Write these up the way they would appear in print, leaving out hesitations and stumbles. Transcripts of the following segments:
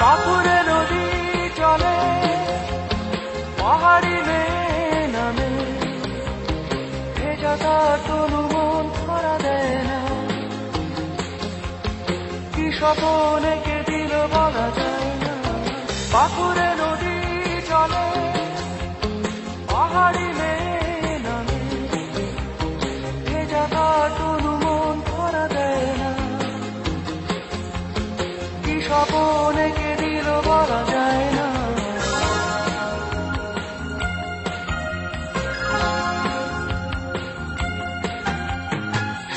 বাঁকুড়ে নদী চলে পাহাড়ি মেয়ে নামে, ভেজা তার তনু মন ধরা দেয় না। কি স্বপন এঁকে দিল বলা যায় না। বাঁকুড়ে নদী চলে পাহাড়ি মেয়ে নামে, ভেজা তার তনু মন ধরা দেয় না। কি স্বপন এঁকে দিল বলা যায় না।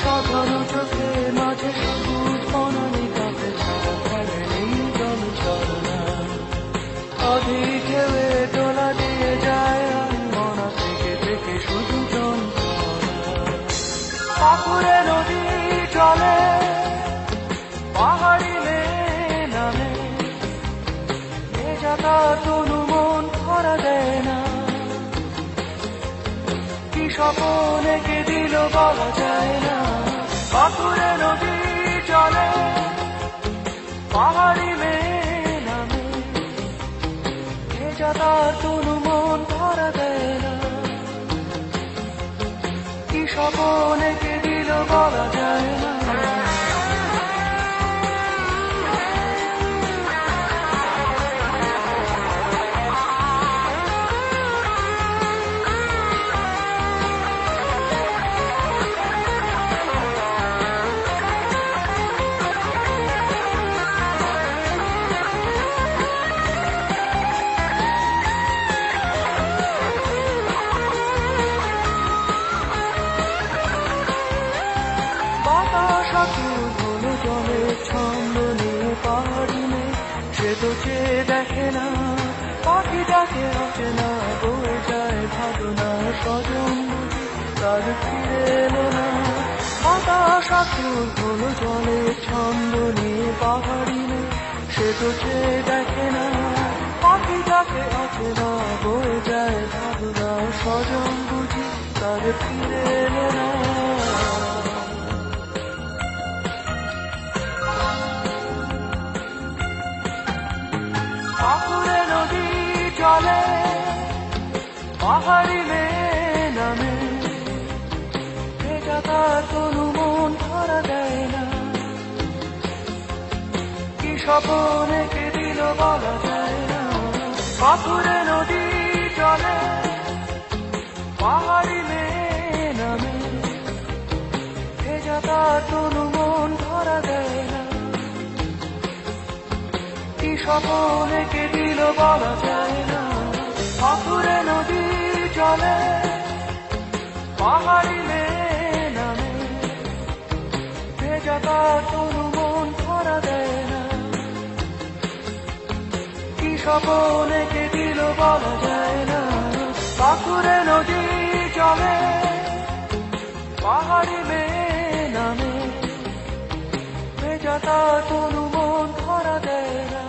সাধারণ চোখের মাঝে সবুজ বনানি কাঁপে ছাড়ে নেই জল ছলনা। অধিক ঢেউয়ে দোলা দিয়ে যায় মনা থেকে থেকে শুধু যন্ত্রণা। বাঁকুড়ে নদী চলে পাহাড়ি মেয়ে নামে, ভেজা তার তনু মন ধরা দেয় না। কি স্বপন এঁকে দিল বলা যায় না। বাঁকুড়ে নদী চলে পাহাড়ি মেয়ে নামে, ভেজা তার তনু মন ধরা দেয় না। কি স্বপন এঁকে দিল বলা যায় না। বাতাস আকুল হলো জলের ছন্দ নিয়ে পাহাড়ি মেয়ে, সে তো চেয়ে দেখে না পাখিটাকে আসে না। বয়ে যায় ভাবনা স্বজন বুঝি তার ফিরে এলো না। বাতাস আকুল হলো জলের ছন্দ নিয়ে পাহাড়ি মেয়ে, সে তো চেয়ে দেখে না পাখিটাকে আসে না। বয়ে যায় ভাবনা স্বজন বুঝি তার ফিরে এলো না। বাঁকুড়ে নদী চলে পাহাড়ি মেয়ে নামে, ভেজা তার তনু মন ধরা দেয় না। কি স্বপন এঁকে দিল বলা যায় না। বাঁকুড়ে নদী চলে পাহাড়ি মেয়ে নামে, ভেজা তার তনু মন ধরা দেয় না। কি স্বপন এঁকে দিল বলা যায় না। বাঁকুড়ে নদী চলে পাহাড়ি মেয়ে নামে, ভেজা তার তনু মন ধরা দেয় না। কি স্বপন এঁকে দিল বলা যায় না। বাঁকুড়ে নদী চলে পাহাড়ি মেয়ে নামে, ভেজা তার তনু মন ধরা দেয় না।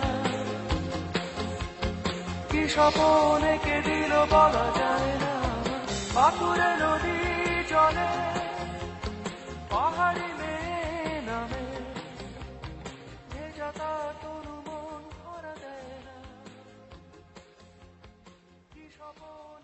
কি স্বপন এঁকে দিল বলা যায় না। বাঁকুড়ে নদী চলে পাহাড়ি মেয়ে নামে, ভেজা তার তনু মন ধরা দেয় না। কি স্বপন